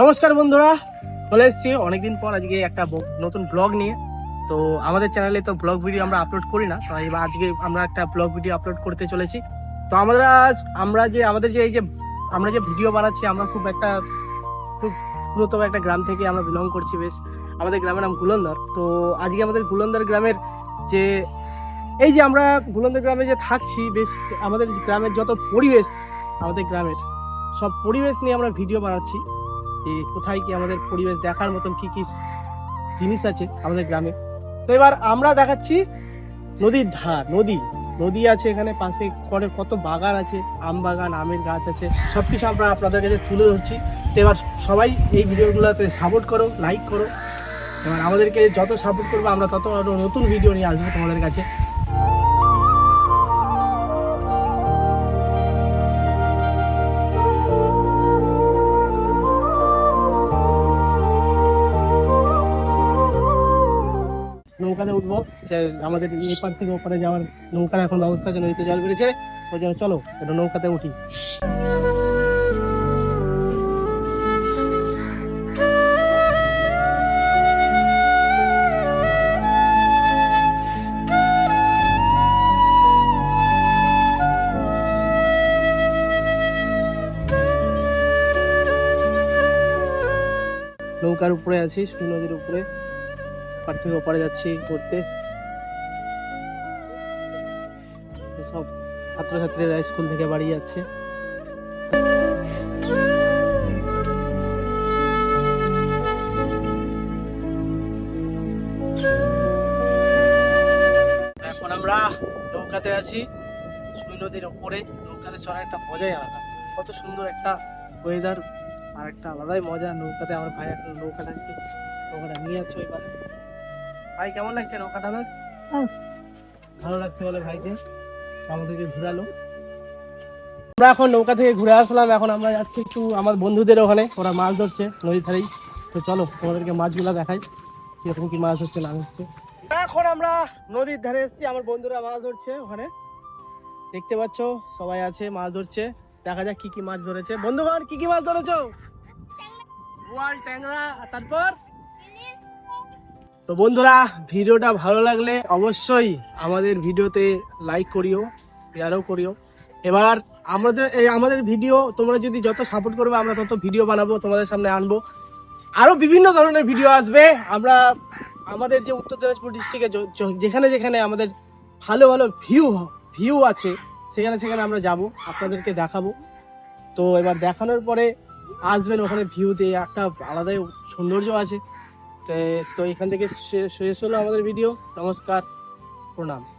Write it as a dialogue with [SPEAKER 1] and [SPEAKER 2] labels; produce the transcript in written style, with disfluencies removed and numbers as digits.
[SPEAKER 1] নমস্কার বন্ধুরা, চলে এসেছি অনেকদিন পর আজকে একটা নতুন ব্লগ নিয়ে। তো আমাদের চ্যানেলে তো ব্লগ ভিডিও আমরা আপলোড করি না, তো এবার আজকে আমরা একটা ব্লগ ভিডিও আপলোড করতে চলেছি। তো আমরা যে আমাদের যে এই যে আমরা যে ভিডিও বানাচ্ছি, আমরা খুব পুরোতম একটা গ্রাম থেকে আমরা বিলং করছি। বেশ, আমাদের গ্রামের নাম গুলন্দর। তো আজকে আমাদের গুলন্দর গ্রামের যে এই যে আমরা গুলন্দর গ্রামে যে থাকছি, বেশ আমাদের গ্রামের যত পরিবেশ, আমাদের গ্রামের সব পরিবেশ নিয়ে আমরা ভিডিও বানাচ্ছি। যে কোথায় কি আমাদের পরিবেশ দেখার মতন কি কি জিনিস আছে আমাদের গ্রামে। তো এবার আমরা দেখাচ্ছি নদীর ধার, নদী আছে এখানে পাশে, কত বাগান আছে, আম বাগান, আমের গাছ আছে, সবকিছু আমরা আপনাদের কাছে তুলে ধরছি। তো এবার সবাই এই ভিডিওগুলোতে সাপোর্ট করো, লাইক করো। এবার আমাদেরকে যত সাপোর্ট করবো আমরা তত আরো নতুন ভিডিও নিয়ে আসবো তোমাদের কাছে। নৌকাতে উঠবো, আমাদের এপার থেকে ওপারে যাওয়ার নৌকার এখন ব্যবস্থা আছে, নদীতে জল বেড়েছে, ওই জন্য চলো এটা নৌকাতে উঠি। নৌকার উপরে আছি, সুই নদীর উপরে, পার থেকে ওপারে যাচ্ছি ঘুরতে। সব ছাত্রছাত্রীরা স্কুল থেকে বাড়ি যাচ্ছে। এখন আমরা নৌকাতে আছি সুই নদীর উপরে। নৌকাতে চলার একটা মজাই আলাদা, কত সুন্দর একটা ওয়েদার, আর একটা আলাদাই মজা নৌকাতে। আমার ভাই এখন নৌকাটা নিয়ে যাচ্ছে এবারে। ভাই কেমন লাগছে নৌকাটা? ভালো লাগছে বলে ভাইকে আমাদেরকে ঘুরালো। আমরা এখন নৌকা থেকে ঘুরে আসলাম, এখন আমরা যাচ্ছি একটু আমার বন্ধুদের ওখানে, ওরা মাছ ধরছে নদীর ধারেই। তো চলো তোমাদেরকে মাছগুলো দেখাই, কিরকম কি মাছ হচ্ছে না হচ্ছে। এখন আমরা নদীর ধারে এসেছি, আমার বন্ধুরা মাছ ধরছে ওখানে, দেখতে পাচ্ছ সবাই আছে মাছ ধরছে। দেখা যাক কি কি মাছ ধরেছে। বন্ধুগণ, কি কি মাছ ধরেছো? বোয়াল, ট্যাংরা, তারপর তো বন্ধুরা, ভিডিওটা ভালো লাগলে অবশ্যই আমাদের ভিডিওতে লাইক করিও, শেয়ারও করিও। এবার আমাদের ভিডিও তোমরা যদি যত সাপোর্ট করবে, আমরা তত ভিডিও বানাবো, তোমাদের সামনে আনবো। আরো বিভিন্ন ধরনের ভিডিও আসবে। আমরা আমাদের যে উত্তর দিনাজপুর ডিস্ট্রিক্টে যেখানে যেখানে আমাদের ভালো ভালো ভিউ আছে, সেখানে আমরা যাব, আপনাদেরকে দেখাবো। তো এবার দেখানোর পরে আসবেন ওখানে, ভিউতে একটা আলাদাই সৌন্দর্য আছে। তো এখান থেকে শেষ হলো আমাদের ভিডিও। নমস্কার, প্রণাম।